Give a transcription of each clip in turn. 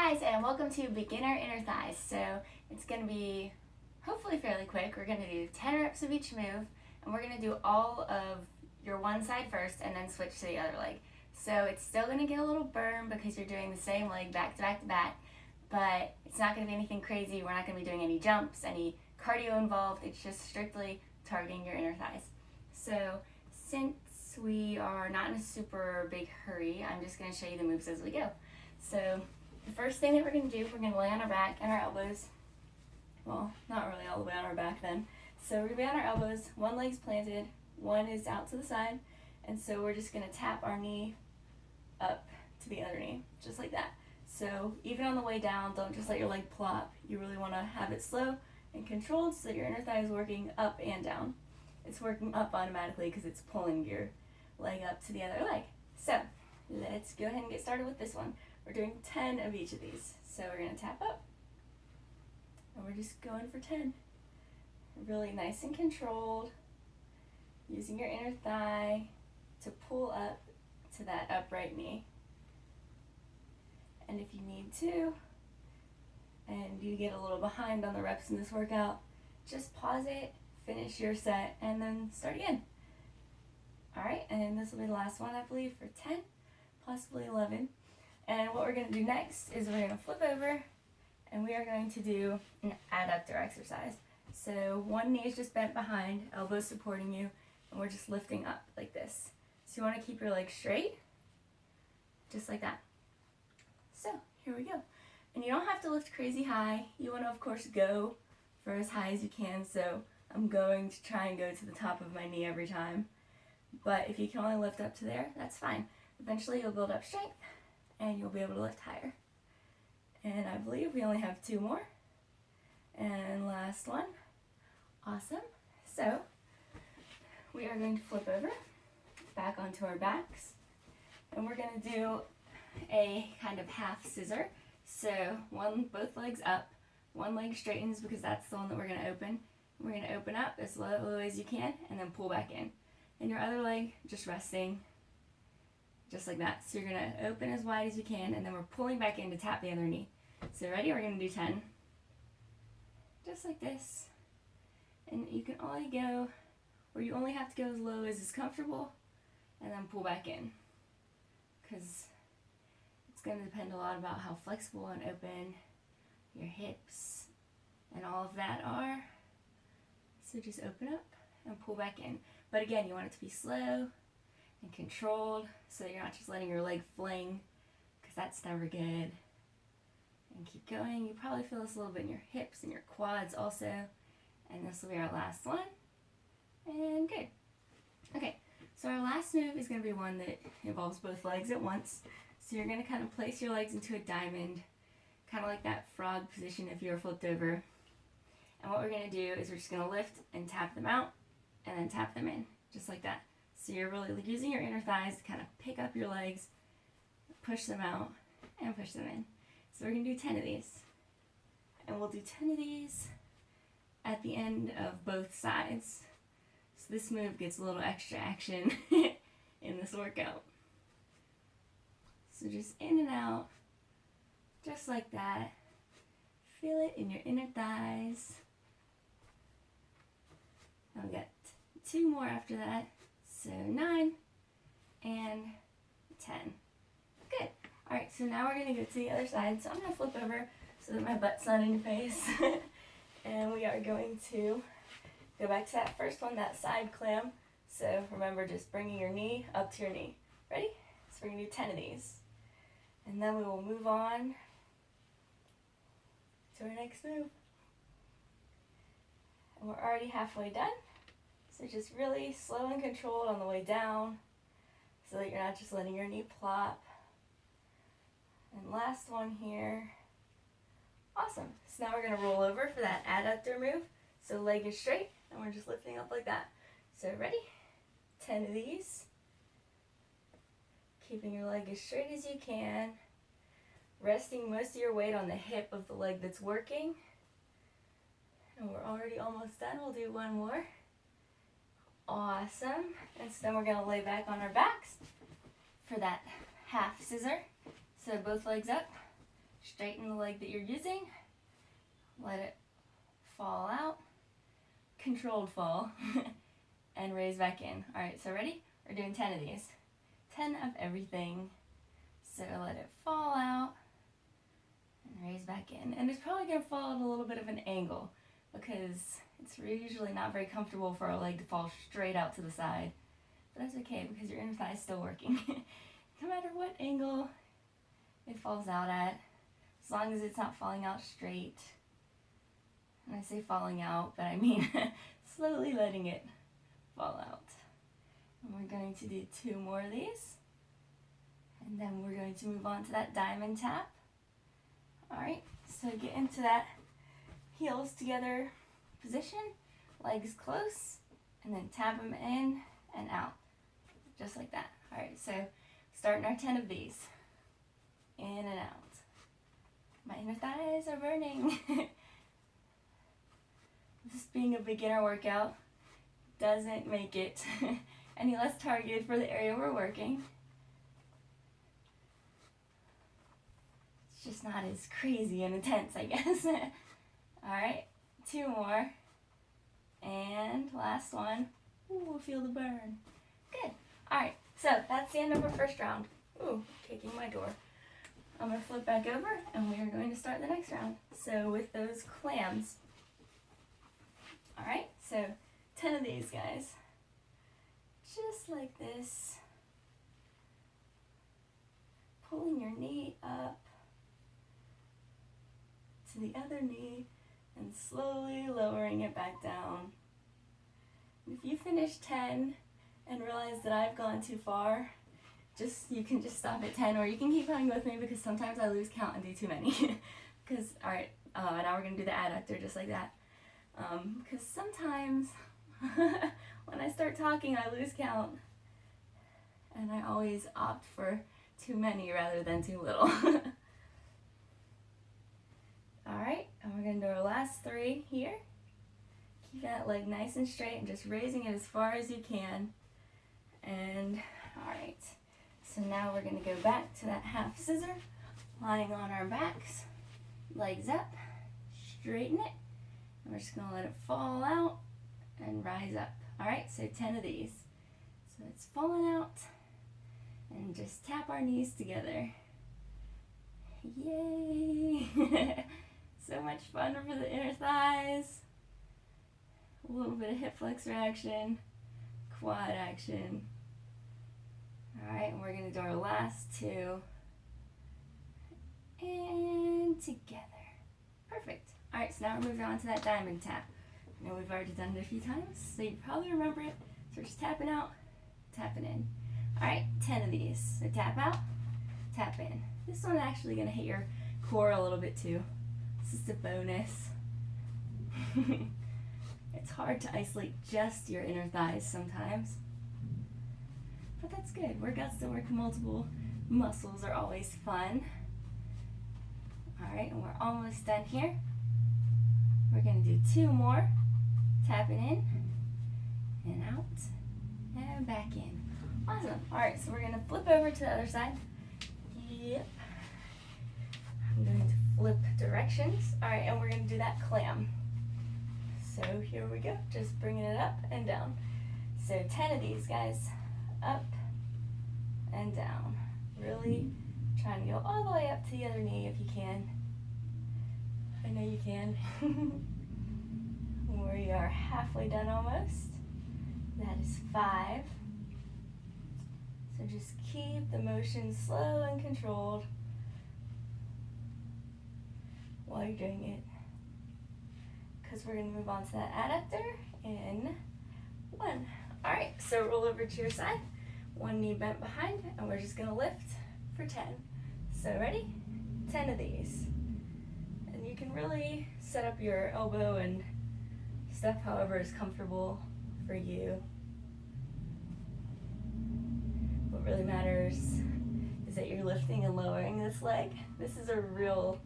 guys, and welcome to Beginner Inner Thighs. So it's going to be hopefully fairly quick. We're going to do 10 reps of each move, and we're going to do all of your one side first and then switch to the other leg. So it's still going to get a little burn because you're doing the same leg back to back to back, but it's not going to be anything crazy. We're not going to be doing any jumps, any cardio involved. It's just strictly targeting your inner thighs. So since we are not in a super big hurry, I'm just going to show you the moves as we go. So the first thing that we're going to do, we're going to lay on our back and our elbows. Well, not really all the way on our back then. So we're going to be on our elbows, one leg's planted, one is out to the side, and so we're just going to tap our knee up to the other knee, just like that. So even on the way down, don't just let your leg plop. You really want to have it slow and controlled so that your inner thigh is working up and down. It's working up automatically because it's pulling your leg up to the other leg. So let's go ahead and get started with this one. We're doing 10 of each of these. So we're going to tap up, and we're just going for 10. Really nice and controlled, using your inner thigh to pull up to that upright knee. And if you need to, and you get a little behind on the reps in this workout, just pause it, finish your set, and then start again. Alright, and this will be the last one, I believe, for 10, possibly 11. And what we're going to do next is we're going to flip over, and we are going to do an adductor exercise. So one knee is just bent behind, elbows supporting you, and we're just lifting up like this. So you want to keep your legs straight, just like that. So here we go. And you don't have to lift crazy high. You want to, of course, go for as high as you can. So I'm going to try and go to the top of my knee every time. But if you can only lift up to there, that's fine. Eventually you'll build up strength, and you'll be able to lift higher. And I believe we only have 2 more. And last one. Awesome. So we are going to flip over back onto our backs, and we're going to do a kind of half scissor. So both legs up, one leg straightens because that's the one that we're going to open. We're going to open up as low as you can and then pull back in. And your other leg just resting, just like that. So you're going to open as wide as you can, and then we're pulling back in to tap the other knee. So ready? We're going to do 10. Just like this. And you can only go, or you only have to go as low as is comfortable, and then pull back in. Because it's going to depend a lot about how flexible and open your hips and all of that are. So just open up and pull back in. But again, you want it to be slow and controlled so that you're not just letting your leg fling, because that's never good. And keep going. You probably feel this a little bit in your hips and your quads also. And this will be our last one. And good. Okay, so our last move is going to be one that involves both legs at once. So you're going to kind of place your legs into a diamond, kind of like that frog position if you were flipped over. And what we're going to do is we're just going to lift and tap them out, and then tap them in, just like that. So you're really using your inner thighs to kind of pick up your legs, push them out, and push them in. So we're going to do 10 of these. And we'll do 10 of these at the end of both sides. So this move gets a little extra action in this workout. So just in and out, just like that. Feel it in your inner thighs. And we got 2 more after that. So 9 and 10. Good. Alright, so now we're going to go to the other side. So I'm going to flip over so that my butt's not in your face. And we are going to go back to that first one, that side clam. So remember, just bringing your knee up to your knee. Ready? So we're going to do 10 of these. And then we will move on to our next move. And we're already halfway done. So just really slow and controlled on the way down so that you're not just letting your knee plop. And last one here. Awesome. So now we're going to roll over for that adductor move. So leg is straight, and we're just lifting up like that. So ready? 10 of these. Keeping your leg as straight as you can. Resting most of your weight on the hip of the leg that's working. And we're already almost done. We'll do one more. Awesome. And so then we're going to lay back on our backs for that half scissor. So both legs up, Straighten the leg that you're using. Let it fall out. Controlled fall. And raise back in. Alright, so ready? We're doing 10 of these. 10 of everything. So let it fall out. And raise back in. And it's probably going to fall at a little bit of an angle, because it's usually not very comfortable for a leg to fall straight out to the side. But that's okay, because your inner thigh is still working. No matter what angle it falls out at, as long as it's not falling out straight. And I say falling out, but I mean slowly letting it fall out. And we're going to do 2 more of these. And then we're going to move on to that diamond tap. Alright, so get into that heels together position, legs close, and then tap them in and out. Just like that. Alright, so starting our 10 of these. In and out. My inner thighs are burning. This being a beginner workout doesn't make it any less targeted for the area we're working. It's just not as crazy and intense, I guess. Alright, 2 more. And last one. Ooh, feel the burn. Good. Alright, so that's the end of our first round. Ooh, kicking my door. I'm going to flip back over and we are going to start the next round. So with those clams. Alright, so 10 of these guys. Just like this. Pulling your knee up to the other knee and slowly lowering it back down. If you finish 10 and realize that I've gone too far, you can just stop at 10, or you can keep going with me, because sometimes I lose count and do too many. Because, alright, now we're going to do the adductor just like that. Because sometimes when I start talking, I lose count. And I always opt for too many rather than too little. Alright, and we're going to do our last 3 here. Keep that leg nice and straight and just raising it as far as you can. And, alright, so now we're going to go back to that half scissor, lying on our backs, legs up, straighten it, and we're just going to let it fall out and rise up. Alright, so 10 of these. So it's falling out, and just tap our knees together. Yay! So much fun for the inner thighs. A little bit of hip flexor action, quad action. Alright, and we're going to do our last 2. And together. Perfect. Alright, so now we're moving on to that diamond tap. I know we've already done it a few times, so you probably remember it. So we're just tapping out, tapping in. Alright, 10 of these. So tap out, tap in. This one's actually going to hit your core a little bit too. This is a bonus. It's hard to isolate just your inner thighs sometimes. But that's good. Workouts that work multiple muscles are always fun. Alright, and we're almost done here. We're going to do 2 more. Tapping in, and out, and back in. Awesome. Alright, so we're going to flip over to the other side. Yep. I'm going to flip directions. Alright, and we're going to do that clam. So here we go, just bringing it up and down. So 10 of these guys, up and down. Really trying to go all the way up to the other knee if you can. I know you can. We are halfway done almost. That is 5. So just keep the motion slow and controlled while you're doing it. Because we're going to move on to that adductor in 1. Alright, so roll over to your side, 1 knee bent behind, and we're just going to lift for 10. So ready? 10 of these. And you can really set up your elbow and stuff however is comfortable for you. What really matters is that you're lifting and lowering this leg. This is a real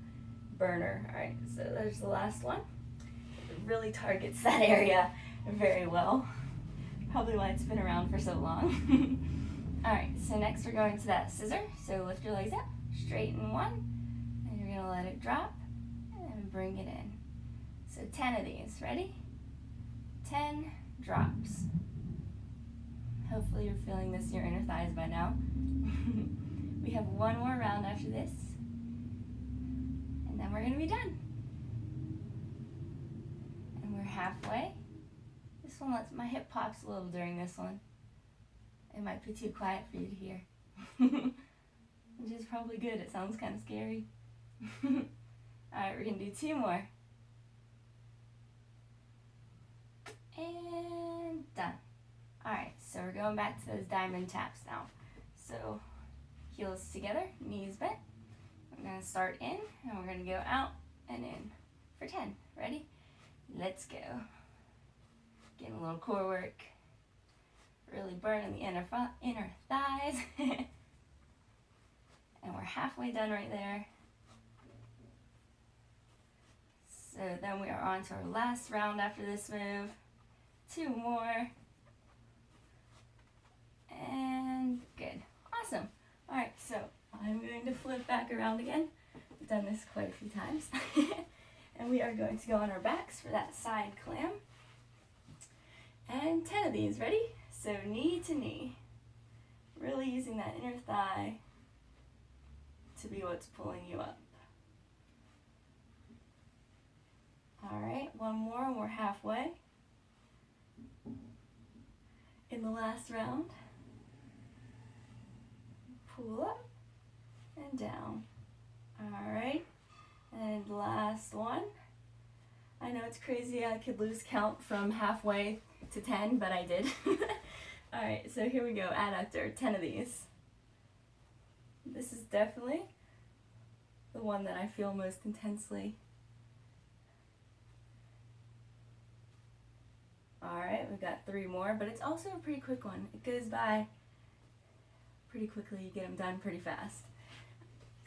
burner. Alright, so there's the last one. It really targets that area very well. Probably why it's been around for so long. Alright, so next we're going to that scissor. So lift your legs up, straighten 1, and you're going to drop, and bring it in. So 10 of these, ready? 10 drops. Hopefully you're feeling this in your inner thighs by now. We have one more round after this, and then we're gonna be done. And we're halfway. This one lets, my hip pops a little during this one. It might be too quiet for you to hear. Which is probably good, it sounds kind of scary. Alright, we're gonna do 2 more. And done. Alright, so we're going back to those diamond taps now. So, heels together, knees bent. We're going to start in, and we're going to go out and in for 10. Ready? Let's go. Getting a little core work. Really burning the inner thighs. And we're halfway done right there. So then we are on to our last round after this move. 2 more. And good. Awesome. Alright, so I'm going to flip back around again. I've done this quite a few times. And we are going to go on our backs for that side clam. And 10 of these. Ready? So knee to knee. Really using that inner thigh to be what's pulling you up. Alright, one more and we're halfway. In the last round, pull up and down. Alright, and last one. I know it's crazy, I could lose count from halfway to 10, but I did. Alright, so here we go, adductor, 10 of these. This is definitely the one that I feel most intensely. Alright, we've got 3 more, but it's also a pretty quick one. It goes by pretty quickly, you get them done pretty fast.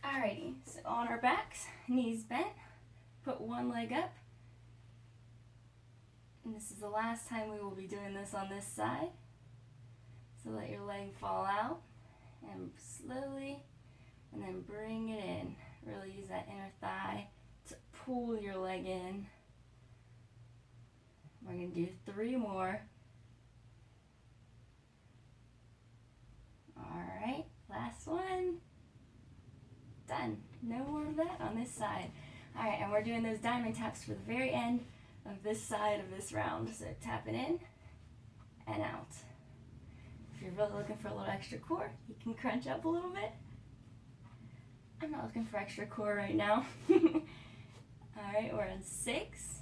Alrighty, so on our backs, knees bent, put one leg up. And this is the last time we will be doing this on this side. So let your leg fall out, and slowly, and then bring it in. Really use that inner thigh to pull your leg in. We're going to do 3 more. Alright, last one. Done. No more of that on this side. Alright, and we're doing those diamond taps for the very end of this side of this round. So tapping in and out. If you're really looking for a little extra core, you can crunch up a little bit. I'm not looking for extra core right now. Alright, we're on 6.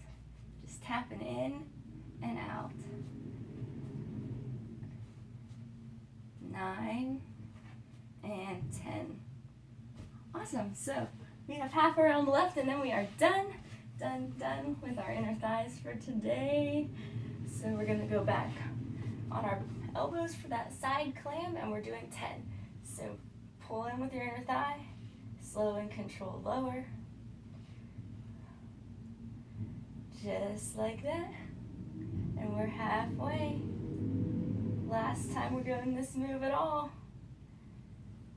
Just tapping in and out. 9 and 10. Awesome. So we have half a round left, and then we are done with our inner thighs for today. So we're going to go back on our elbows for that side clam, and we're doing 10. So pull in with your inner thigh, slow and controlled lower. Just like that. And we're halfway. Last time we're doing this move at all.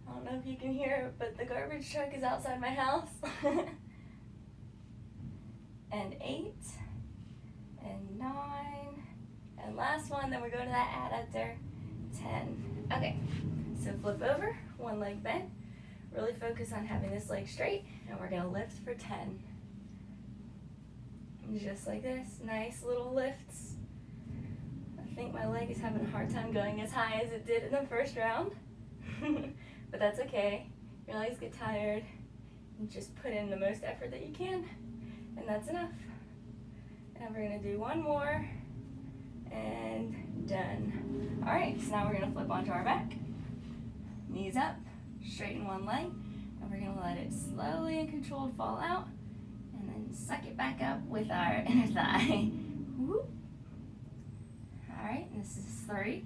I don't know if you can hear it, but the garbage truck is outside my house. And 8, and 9, and last one, then we go to that adductor, 10. Okay, so flip over, one leg bent. Really focus on having this leg straight, and we're gonna lift for 10. And just like this, nice little lifts. I think my leg is having a hard time going as high as it did in the first round. But that's okay. Your legs get tired. You just put in the most effort that you can, and that's enough. And we're gonna do one more, and done. All right, so now we're gonna flip onto our back. Knees up, straighten one leg, and we're gonna let it slowly and controlled fall out, and then suck it back up with our inner thigh. Whoop. All right, and this is 3.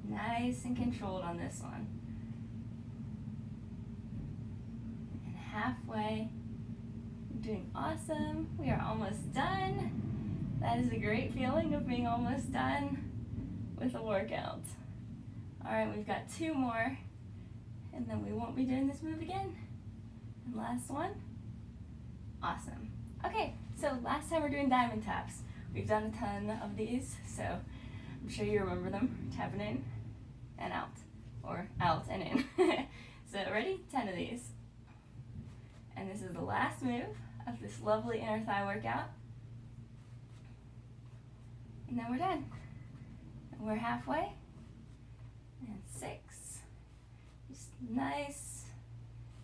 Nice and controlled on this one. And halfway. You're doing awesome. We are almost done. That is a great feeling of being almost done with a workout. All right, we've got 2 more, and then we won't be doing this move again. And last one. Awesome. Okay, so last time we're doing diamond taps. We've done a ton of these, so I'm sure you remember them. Tapping in and out, or out and in. So ready? 10 of these. And this is the last move of this lovely inner thigh workout. And then we're done. And we're halfway. And 6. Just nice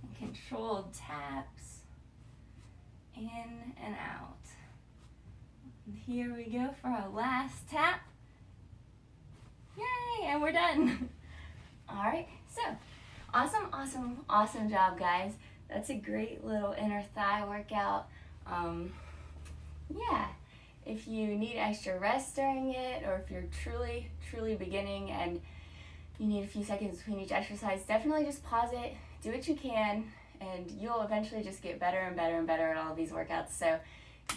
and controlled taps. In and out. And here we go for our last tap. Yay! And we're done. Alright, so awesome job, guys. That's a great little inner thigh workout. Yeah, if you need extra rest during it, or if you're truly beginning and you need a few seconds between each exercise, definitely just pause it, do what you can, and you'll eventually just get better and better at all of these workouts. So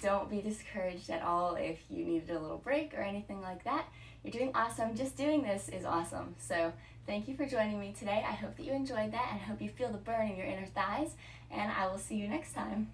don't be discouraged at all if you needed a little break or anything like that. You're doing awesome. Just doing this is awesome. So thank you for joining me today. I hope that you enjoyed that, and I hope you feel the burn in your inner thighs, and I will see you next time.